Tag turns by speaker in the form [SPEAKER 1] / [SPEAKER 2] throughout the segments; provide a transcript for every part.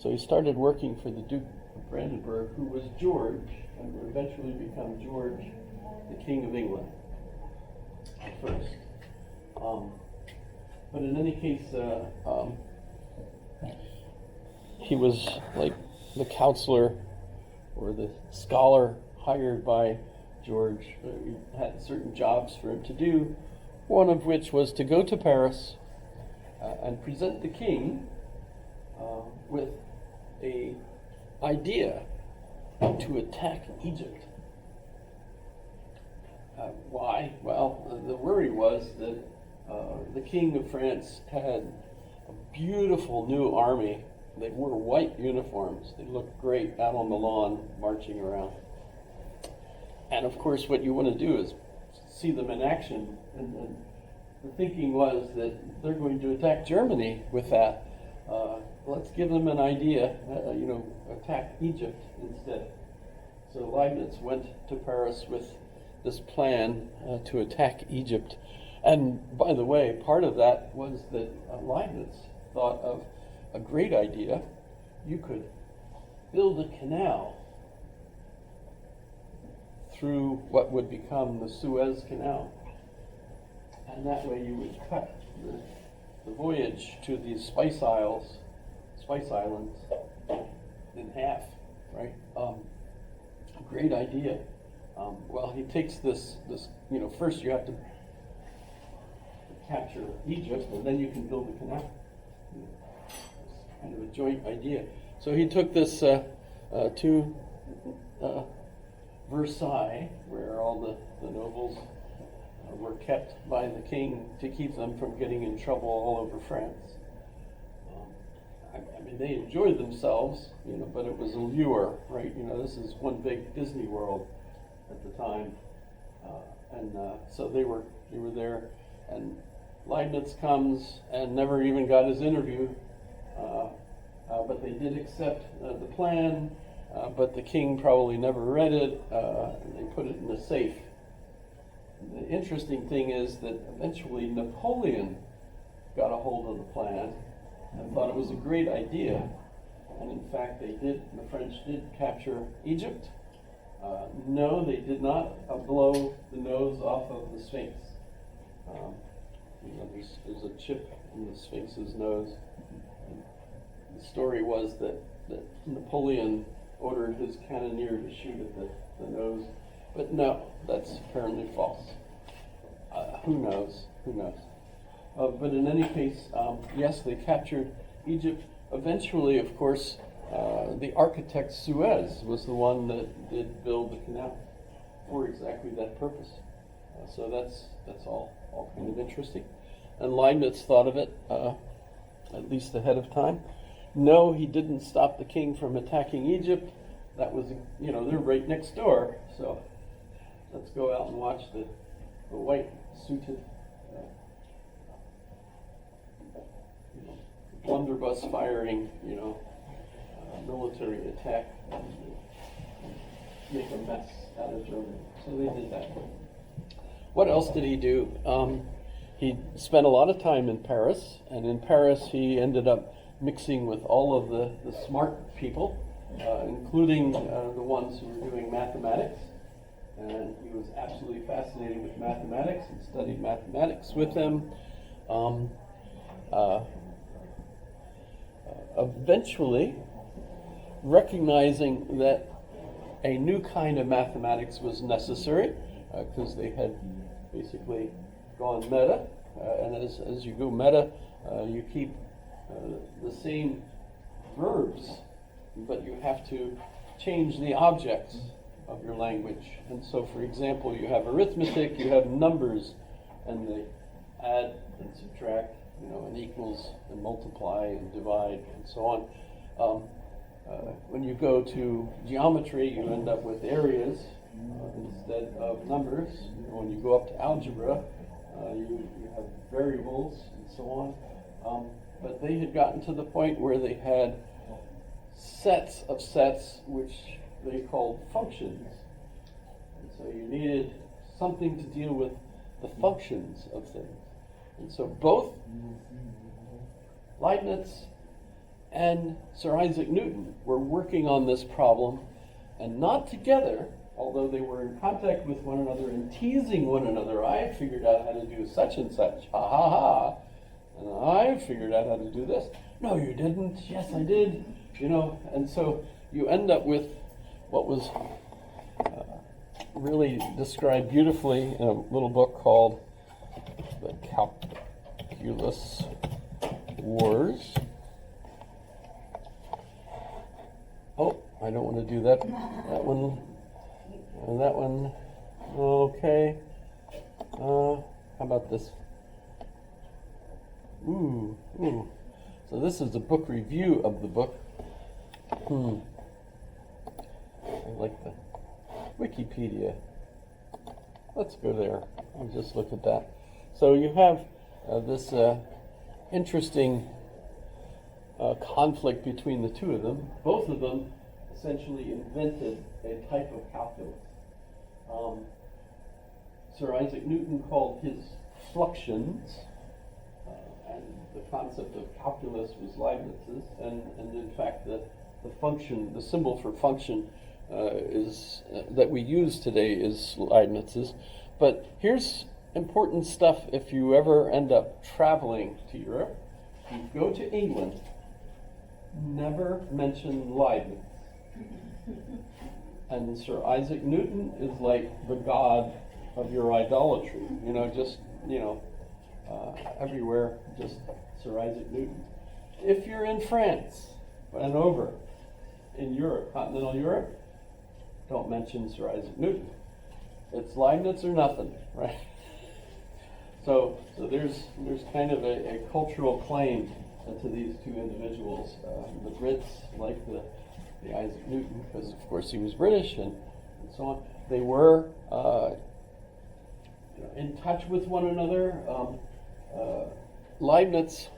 [SPEAKER 1] So he started working for the Duke of Brandenburg, who was George, and would eventually become George, the King of England, at first. But in any case, he was like the counselor or the scholar hired by George. He had certain jobs for him to do, one of which was to go to Paris and present the king with a idea to attack Egypt. Why? Well, the worry was that the King of France had a beautiful new army. They wore white uniforms. They looked great out on the lawn marching around. And of course, what you want to do is see them in action. And the thinking was that they're going to attack Germany with that. Let's give them an idea, attack Egypt instead. So Leibniz went to Paris with this plan to attack Egypt. And by the way, part of that was that Leibniz thought of a great idea. You could build a canal through what would become the Suez Canal. And that way you would cut the voyage to these spice islands in half, right? A great idea. Well, he takes this, first you have to capture Egypt, and then you can build the canal. It's kind of a joint idea. So he took this to Versailles, where all the nobles were kept by the king to keep them from getting in trouble all over France. I mean, they enjoyed themselves, but it was a lure, right? This is one big Disney World at the time, so they were there, and Leibniz comes and never even got his interview, but they did accept the plan, but the king probably never read it, and they put it in the safe. The interesting thing is that eventually Napoleon got a hold of the plan and thought it was a great idea, and in fact the French did capture Egypt. No, they did not blow the nose off of the Sphinx. There's a chip in the Sphinx's nose. And the story was that Napoleon ordered his cannoneer to shoot at the nose, but no, that's apparently false. Who knows? But in any case, yes, they captured Egypt. Eventually, of course, the architect Suez was the one that did build the canal for exactly that purpose. So that's all kind of interesting. And Leibniz thought of it at least ahead of time. No, he didn't stop the king from attacking Egypt. That was, they're right next door. So let's go out and watch the white suited blunderbuss firing, military attack, and make a mess out of Germany. So they did that. What else did he do? He spent a lot of time in Paris, and in Paris he ended up mixing with all of the smart people, including the ones who were doing mathematics. And he was absolutely fascinated with mathematics and studied mathematics with them. Eventually, recognizing that a new kind of mathematics was necessary, because they had basically gone meta, and as you go meta, you keep the same verbs, but you have to change the objects of your language. And so, for example, you have arithmetic, you have numbers, and they add and subtract, and equals and multiply and divide and so on. When you go to geometry, you end up with areas instead of numbers. When you go up to algebra, you have variables and so on. But they had gotten to the point where they had sets of sets, which they called functions. And so you needed something to deal with the functions of things. And so both Leibniz and Sir Isaac Newton were working on this problem, and not together, although they were in contact with one another and teasing one another. I figured out how to do such and such, ha ha ha, and I figured out how to do this. No, you didn't. Yes, I did. And so you end up with what was really described beautifully in a little book called The Calculus Wars. Oh, I don't want to do that. That one. And that one. Okay. How about this? Ooh. So this is a book review of the book. I like the Wikipedia. Let's go there and just look at that. So you have this interesting conflict between the two of them. Both of them essentially invented a type of calculus. Sir Isaac Newton called his fluxions, and the concept of calculus was Leibniz's, and in fact the function, the symbol for function is that we use today is Leibniz's. But here's important stuff if you ever end up traveling to Europe. You go to England, never mention Leibniz. And Sir Isaac Newton is like the god of your idolatry. Everywhere, just Sir Isaac Newton. If you're in France and over in Europe, continental Europe, don't mention Sir Isaac Newton. It's Leibniz or nothing, right? So there's kind of a cultural claim to these two individuals. The Brits like the Isaac Newton because, of course, he was British and so on. They were in touch with one another. Leibniz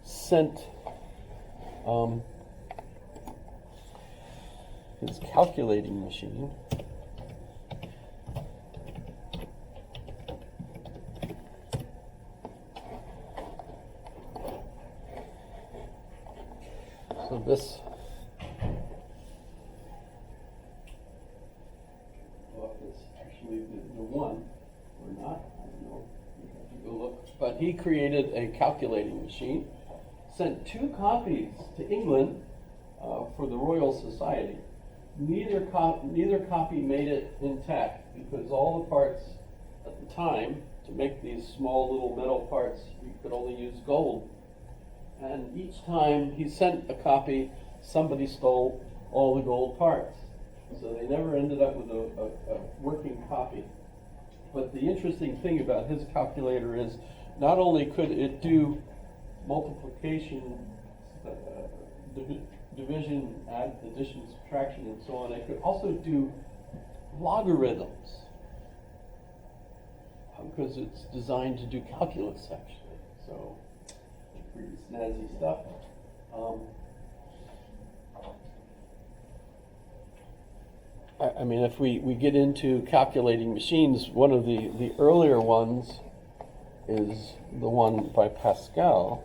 [SPEAKER 1] sent his calculating machine this is actually the one, or not, I don't know, you have to go look. But he created a calculating machine, sent 2 copies to England for the Royal Society. Neither copy made it intact because all the parts at the time, to make these small little metal parts, you could only use gold. And each time he sent a copy, somebody stole all the gold parts. So they never ended up with a working copy. But the interesting thing about his calculator is not only could it do multiplication, division, addition, subtraction, and so on, it could also do logarithms because it's designed to do calculus, actually. So pretty snazzy stuff. I mean, if we get into calculating machines, one of the earlier ones is the one by Pascal.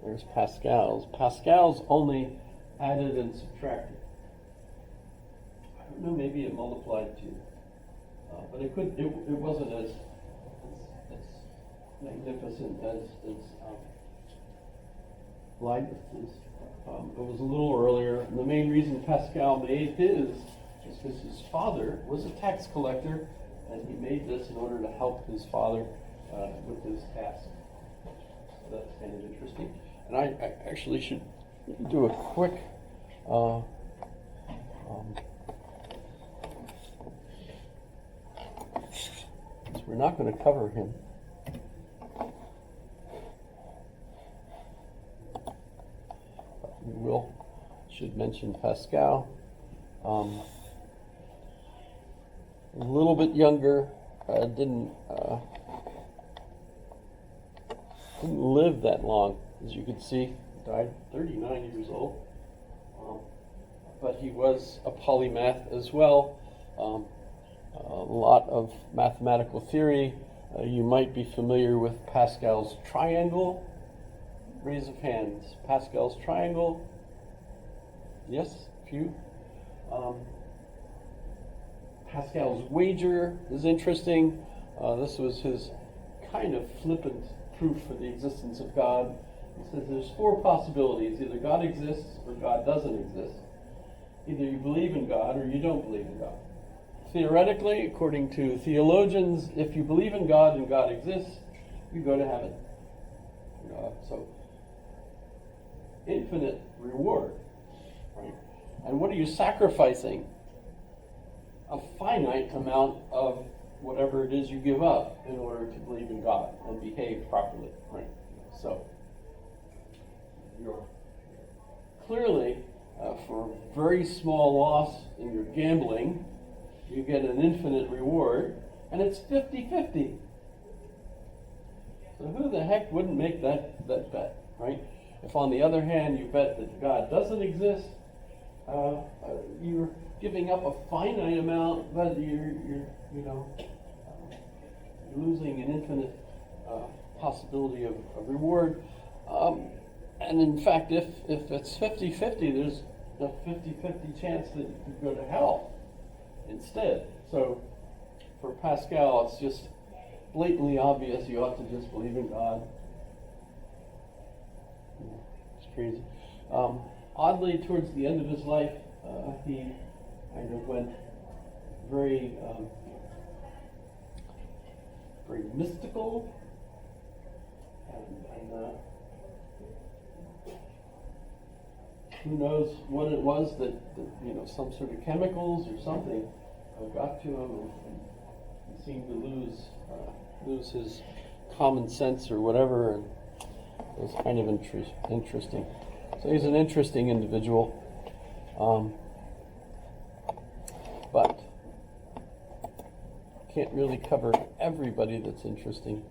[SPEAKER 1] There's Pascal's. Pascal's only added and subtracted. I don't know, maybe it multiplied too. But it wasn't as magnificent as Leibniz's. It was a little earlier. And the main reason Pascal made his is because his father was a tax collector, and he made this in order to help his father with his task. So that's kind of interesting. And I actually should do a quick since we're not going to cover him. Should mention Pascal. A little bit younger, didn't live that long, as you can see. Died 39 years old. But he was a polymath as well. A lot of mathematical theory, You might be familiar with Pascal's triangle. Raise of hands. Pascal's triangle. Yes, a few. Pascal's wager is interesting. This was his kind of flippant proof for the existence of God. He says there's four possibilities. Either God exists or God doesn't exist. Either you believe in God or you don't believe in God. Theoretically, according to theologians, if you believe in God and God exists, you go to heaven. So, infinite reward, right? And what are you sacrificing? A finite amount of whatever it is you give up in order to believe in God and behave properly, right? So, you're clearly, for very small loss in your gambling, you get an infinite reward, and it's 50-50. So who the heck wouldn't make that bet, right? If on the other hand you bet that God doesn't exist, you're giving up a finite amount, but you're losing an infinite possibility of reward. And in fact, if it's 50-50, there's a 50-50 chance that you could go to hell instead. So for Pascal, it's just blatantly obvious you ought to just believe in God. It's crazy. Oddly, towards the end of his life, he kind of went very mystical, and who knows what it was that some sort of chemicals or something got to him, and he seemed to lose his common sense or whatever, and it was kind of interesting. So he's an interesting individual, but can't really cover everybody that's interesting,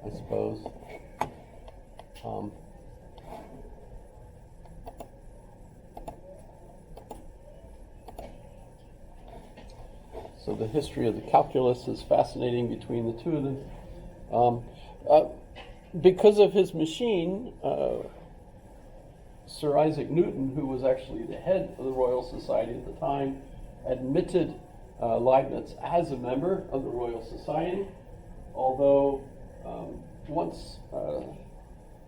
[SPEAKER 1] I suppose. So the history of the calculus is fascinating between the two of them. Because of his machine, Sir Isaac Newton, who was actually the head of the Royal Society at the time, admitted Leibniz as a member of the Royal Society, although once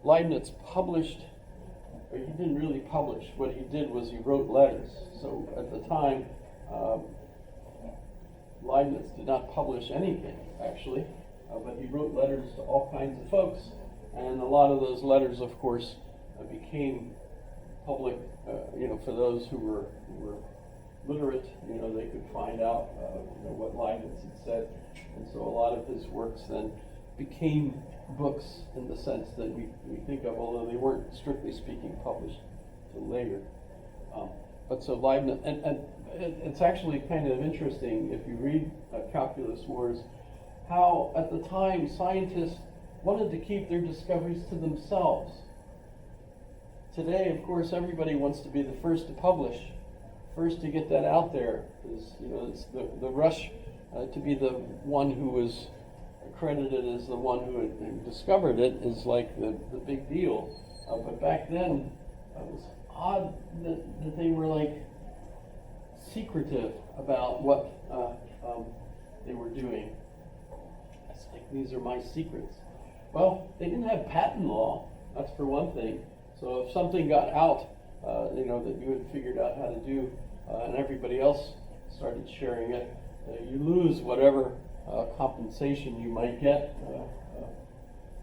[SPEAKER 1] Leibniz published, he didn't really publish. What he did was he wrote letters. So at the time, Leibniz did not publish anything, actually, but he wrote letters to all kinds of folks, and a lot of those letters, of course, became public, for those who were literate, they could find out, what Leibniz had said, and so a lot of his works then became books in the sense that we think of, although they weren't strictly speaking published till later. But so Leibniz, and it's actually kind of interesting if you read Calculus Wars, how at the time scientists wanted to keep their discoveries to themselves. Today, of course, everybody wants to be the first to publish, first to get that out there. It's the rush to be the one who was credited as the one who had discovered it is like the big deal. But back then, it was odd that they were like secretive about what they were doing. It's like, these are my secrets. Well, they didn't have patent law, that's for one thing. So if something got out, that you had figured out how to do, and everybody else started sharing it, you lose whatever compensation you might get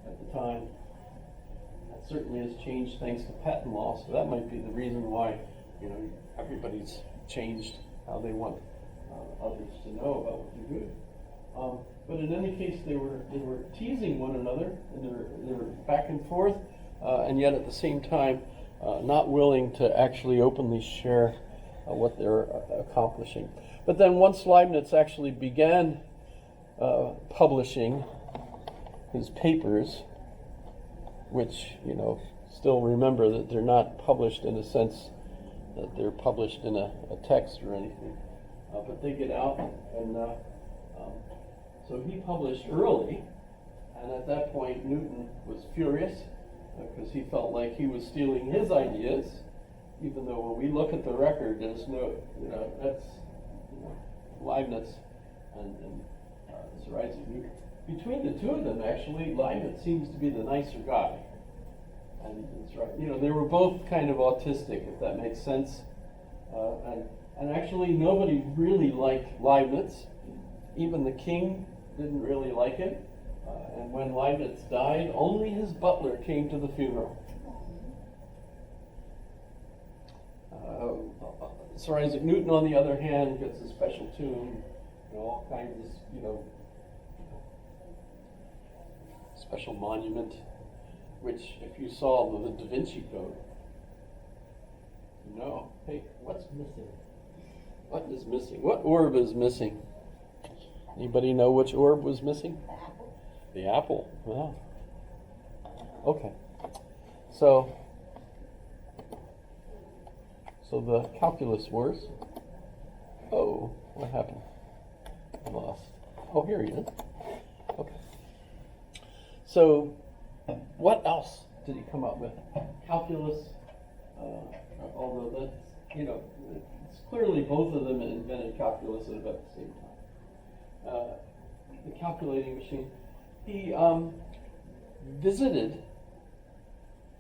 [SPEAKER 1] at the time. That certainly has changed thanks to patent law, so that might be the reason why, everybody's changed how they want others to know about what they're doing. But in any case, they were teasing one another, and they were back and forth, and yet at the same time, not willing to actually openly share what they're accomplishing. But then once Leibniz actually began publishing his papers, which, still remember that they're not published in a sense that they're published in a text or anything, but they get out, and So he published early, and at that point Newton was furious because he felt like he was stealing his ideas, even though when we look at the record, there's no, that's Leibniz and Sir Isaac Newton. Between the two of them, actually, Leibniz seems to be the nicer guy. And it's right. They were both kind of autistic, if that makes sense. And actually, nobody really liked Leibniz. Even the king didn't really like him. And when Leibniz died, only his butler came to the funeral. Sir Isaac Newton, on the other hand, gets a special tomb, all kinds of, special monument, which if you saw the Da Vinci Code, hey, what's missing? What is missing? What orb is missing? Anybody know which orb was missing? The apple. Wow. Okay. So the calculus wars. Oh, what happened? I lost. Oh, here he is. Okay. So, what else did he come up with? Calculus, although that's, it's clearly both of them invented calculus at about the same time. The calculating machine. He visited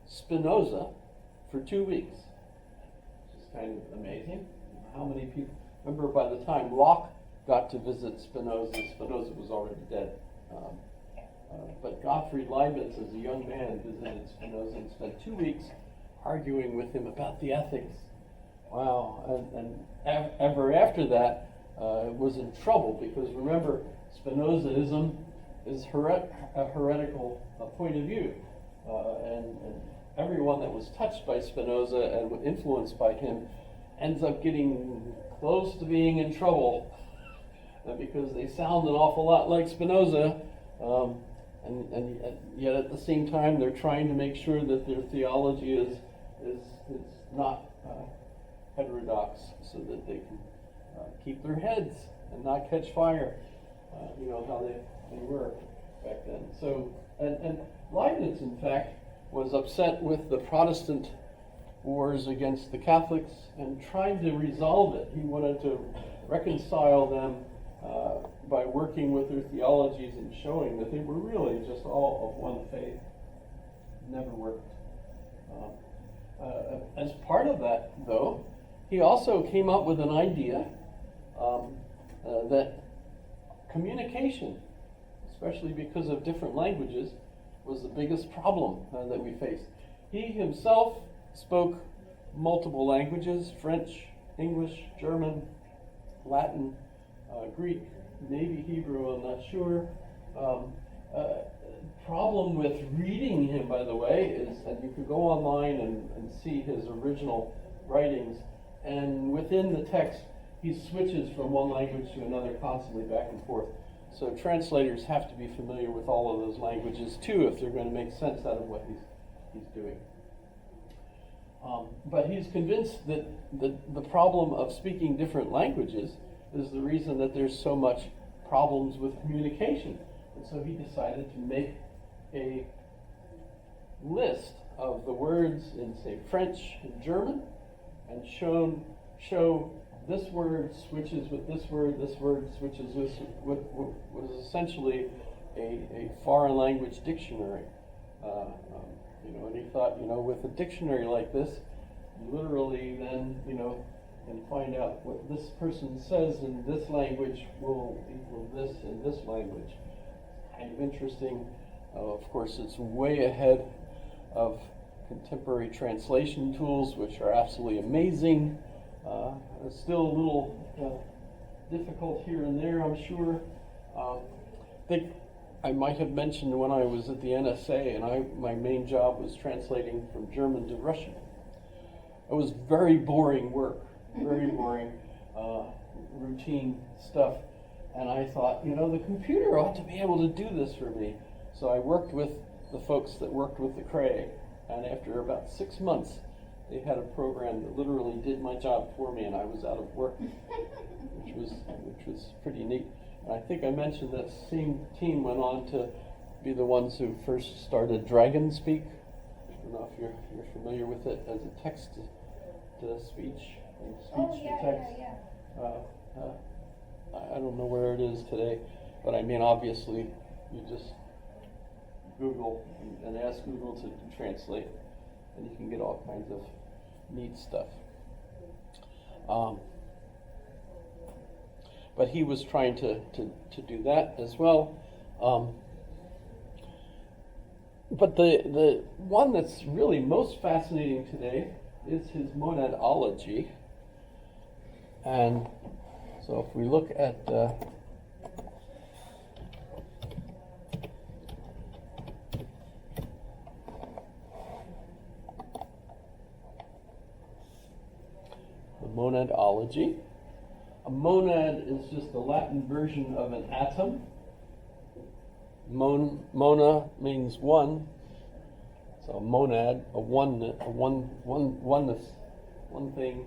[SPEAKER 1] Spinoza for 2 weeks, which is kind of amazing. How many people? Remember, by the time Locke got to visit Spinoza was already dead. But Gottfried Leibniz, as a young man, visited Spinoza and spent 2 weeks arguing with him about the ethics. Wow. And ever after that, was in trouble, because remember, Spinozaism is a heretical point of view. And everyone that was touched by Spinoza and influenced by him ends up getting close to being in trouble because they sound an awful lot like Spinoza. And yet at the same time, they're trying to make sure that their theology is not heterodox, so that they can keep their heads and not catch fire. How they were back then. So, and Leibniz, in fact, was upset with the Protestant wars against the Catholics and tried to resolve it. He wanted to reconcile them by working with their theologies and showing that they were really just all of one faith. Never worked. As part of that, though, he also came up with an idea that communication, especially because of different languages, was the biggest problem that we faced. He himself spoke multiple languages: French, English, German, Latin, Greek, maybe Hebrew, I'm not sure. Problem with reading him, by the way, is that you could go online and see his original writings, and within the text, he switches from one language to another constantly, back and forth. So translators have to be familiar with all of those languages too if they're going to make sense out of what he's doing. But he's convinced that the problem of speaking different languages is the reason that there's so much problems with communication. And so he decided to make a list of the words in, say, French and German, and show this word switches with this word switches with what was essentially a foreign language dictionary. And he thought, with a dictionary like this, you literally then, can find out what this person says in this language will equal this in this language. Kind of interesting. Of course, it's way ahead of contemporary translation tools, which are absolutely amazing. It's still a little difficult here and there, I'm sure. I think I might have mentioned when I was at the NSA, and my main job was translating from German to Russian. It was very boring work, very boring, routine stuff. And I thought, the computer ought to be able to do this for me. So I worked with the folks that worked with the Cray, and after about 6 months, they had a program that literally did my job for me, and I was out of work, which was pretty neat. I think I mentioned that same team went on to be the ones who first started Dragon Speak. I don't know if you're familiar with it as a text to speech and speech to text. I don't know where it is today, but I mean, obviously, you just Google and ask Google to translate, and you can get all kinds of neat stuff. But he was trying to do that as well. But the one that's really most fascinating today is his monadology. And so if we look at the monadology, a monad is just a Latin version of an atom. Mona means one, so a monad, oneness, one thing,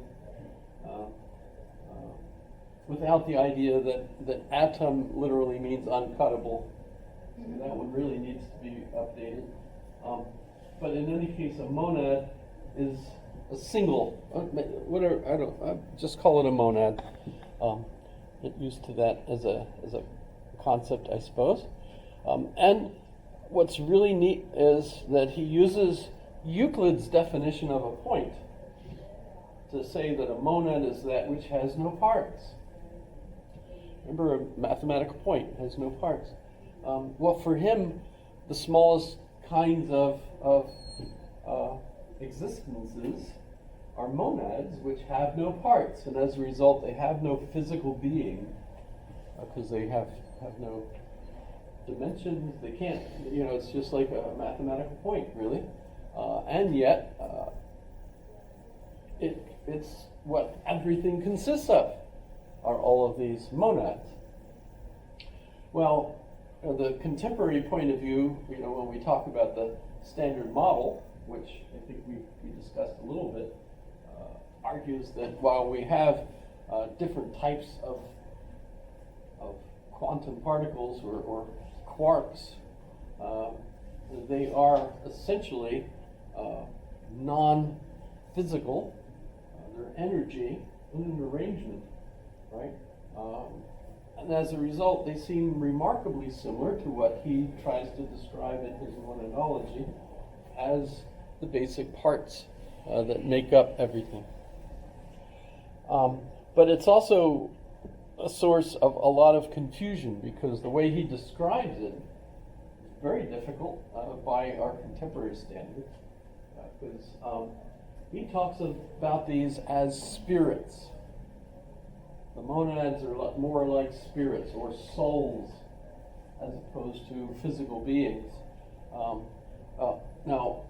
[SPEAKER 1] without the idea that atom literally means uncuttable. That one really needs to be updated. But in any case, a monad is a single, whatever, I just call it a monad. Get used to that as a concept, I suppose. And what's really neat is that he uses Euclid's definition of a point to say that a monad is that which has no parts. Remember, a mathematical point has no parts. Well, for him, the smallest kinds of existences are monads, which have no parts, and as a result, they have no physical being because they have no dimensions. They can't, it's just like a mathematical point, really. And yet, it's what everything consists of, are all of these monads. Well, the contemporary point of view, when we talk about the standard model, which I think we discussed a little bit, argues that while we have different types of quantum particles or quarks, they are essentially non-physical. They're energy in an arrangement, right? And as a result, they seem remarkably similar to what he tries to describe in his monadology as the basic parts that make up everything. But it's also a source of a lot of confusion because the way he describes it is very difficult by our contemporary standards. Because he talks about these as spirits. The monads are more like spirits or souls as opposed to physical beings. Now,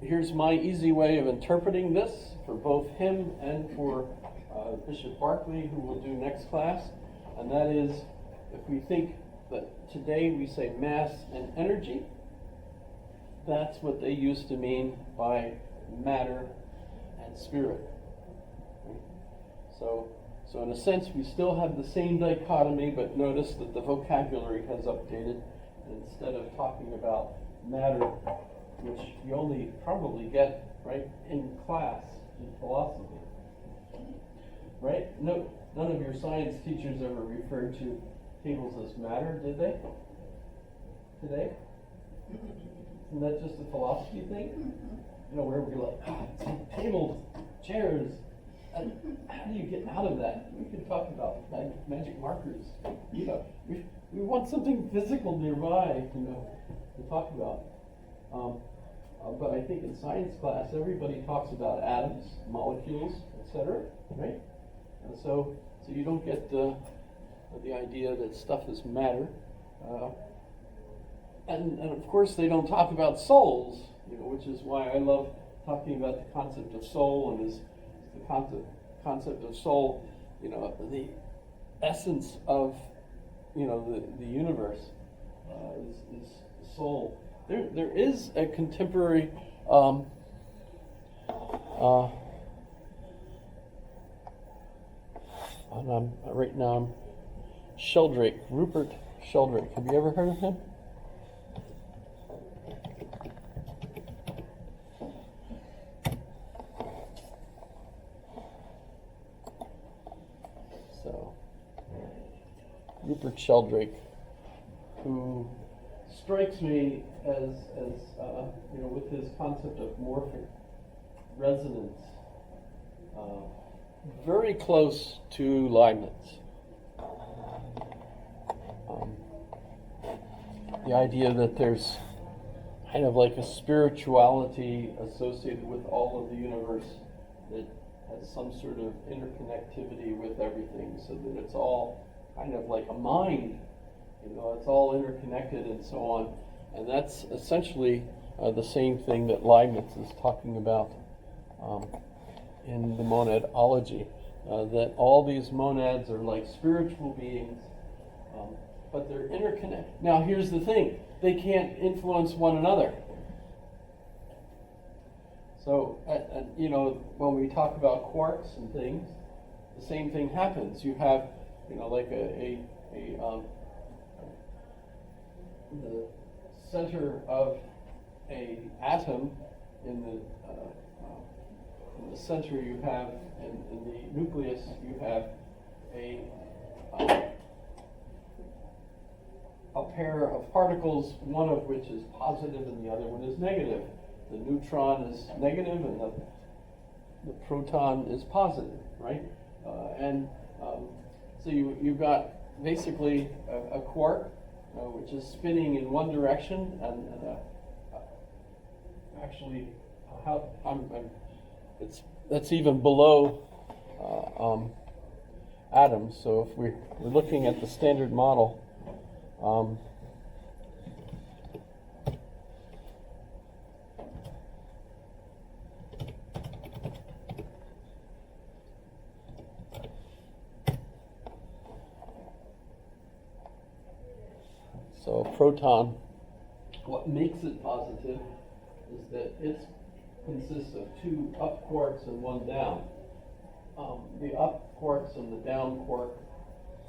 [SPEAKER 1] here's my easy way of interpreting this for both him and for Bishop Barclay, who will do next class, and that is, if we think that today we say mass and energy, that's what they used to mean by matter and spirit. Right? So in a sense, we still have the same dichotomy, but notice that the vocabulary has updated. Instead of talking about matter, which you only probably get right in class in philosophy. Right? No, none of your science teachers ever referred to tables as matter, did they? Today? Isn't that just a philosophy thing? Where we're like, tables, chairs. And how do you get out of that? We can talk about magic markers. We want something physical nearby, to talk about. But I think in science class, everybody talks about atoms, molecules, etc. Right? And so you don't get the idea that stuff is matter. And of course, they don't talk about souls, which is why I love talking about the concept of soul and the concept of soul, the essence of, the universe is soul. There is a contemporary and right now I'm Sheldrake, Rupert Sheldrake. Have you ever heard of him? So, Rupert Sheldrake, who strikes me as with his concept of morphic resonance, very close to Leibniz. The idea that there's kind of like a spirituality associated with all of the universe that has some sort of interconnectivity with everything, so that it's all kind of like a mind, it's all interconnected and so on. And that's essentially the same thing that Leibniz is talking about in the monadology, that all these monads are like spiritual beings, but they're interconnected. Now here's the thing, they can't influence one another. So, when we talk about quarks and things, the same thing happens. You have, like the center of a atom in the center you have, in the nucleus you have a pair of particles, one of which is positive and the other one is negative. The neutron is negative and the proton is positive, right? So you've got basically a quark which is spinning in one direction, and that's even below atoms. So if we're looking at the standard model, so a proton, what makes it positive is that it consists of two up quarks and one down. The up quarks and the down quark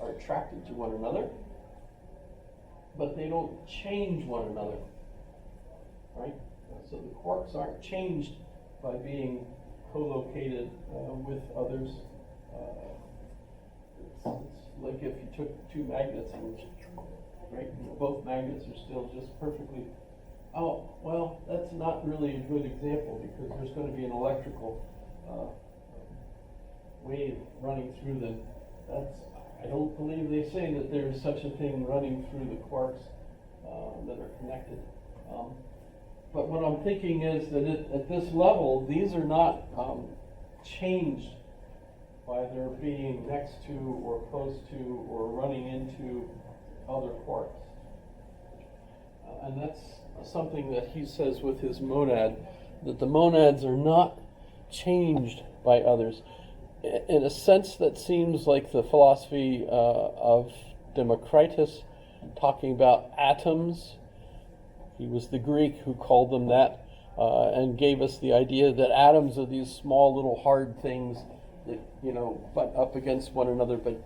[SPEAKER 1] are attracted to one another, but they don't change one another, right? So the quarks aren't changed by being co-located with others. It's like if you took two magnets and, right, both magnets are still just perfectly. Oh, well, that's not really a good example, because there's going to be an electrical wave running through them. I don't believe they say that there is such a thing running through the quarks that are connected. But what I'm thinking is that at this level, these are not changed by their being next to or close to or running into other quarks. And that's something that he says with his monad, that the monads are not changed by others. In a sense, that seems like the philosophy of Democritus, talking about atoms. He was the Greek who called them that, and gave us the idea that atoms are these small little hard things that butt up against one another, but